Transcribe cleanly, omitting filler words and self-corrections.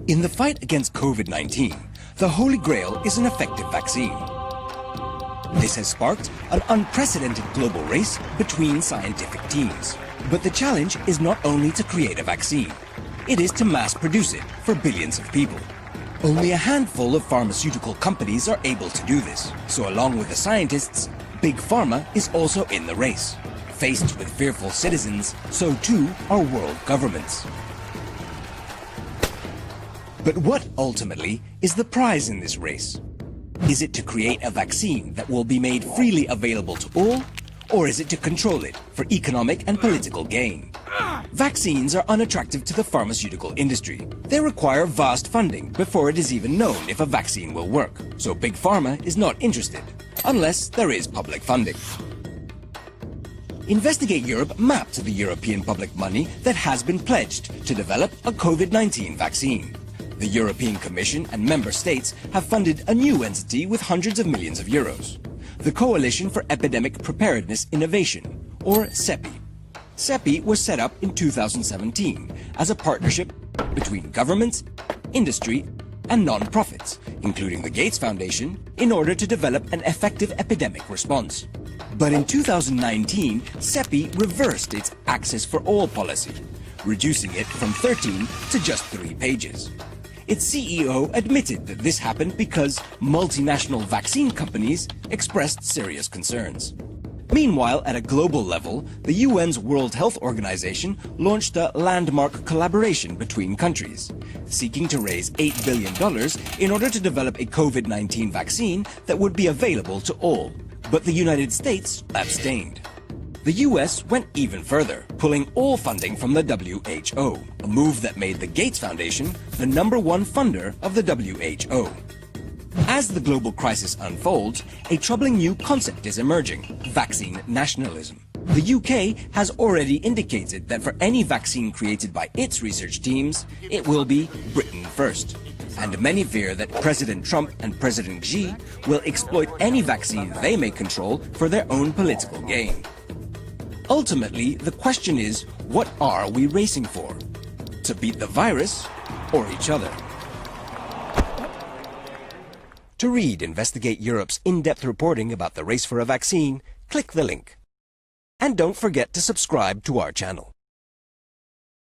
In the fight against COVID-19, the Holy Grail is an effective vaccine. This has sparked an unprecedented global race between scientific teams. But the challenge is not only to create a vaccine, it is to mass produce it for billions of people. Only a handful of pharmaceutical companies are able to do this. So along with the scientists, Big Pharma is also in the race. Faced with fearful citizens, so too are world governments. But what, ultimately, is the prize in this race? Is it to create a vaccine that will be made freely available to all? Or is it to control it for economic and political gain? Vaccines are unattractive to the pharmaceutical industry. They require vast funding before it is even known if a vaccine will work. So Big Pharma is not interested, unless there is public funding. Investigate Europe mapped the European public money that has been pledged to develop a COVID-19 vaccine. The European Commission and member states have funded a new entity with hundreds of millions of euros. The Coalition for Epidemic Preparedness Innovation, or CEPI. CEPI was set up in 2017 as a partnership between governments, industry, and non-profits, including the Gates Foundation, in order to develop an effective epidemic response. But in 2019, CEPI reversed its Access for All policy, reducing it from 13 to just 3 pages. Its CEO admitted that this happened because multinational vaccine companies expressed serious concerns. Meanwhile, at a global level, the UN's World Health Organization launched a landmark collaboration between countries, seeking to raise $8 billion in order to develop a COVID-19 vaccine that would be available to all. But the United States abstained. The US went even further, pulling all funding from the WHO, a move that made the Gates Foundation the #1 funder of the WHO. As the global crisis unfolds, a troubling new concept is emerging: vaccine nationalism. The UK has already indicated that for any vaccine created by its research teams, it will be Britain first. And many fear that President Trump and President Xi will exploit any vaccine they may control for their own political gain. Ultimately, the question is, what are we racing for? To beat the virus or each other? To read Investigate Europe's in-depth reporting about the race for a vaccine, click the link. And don't forget to subscribe to our channel.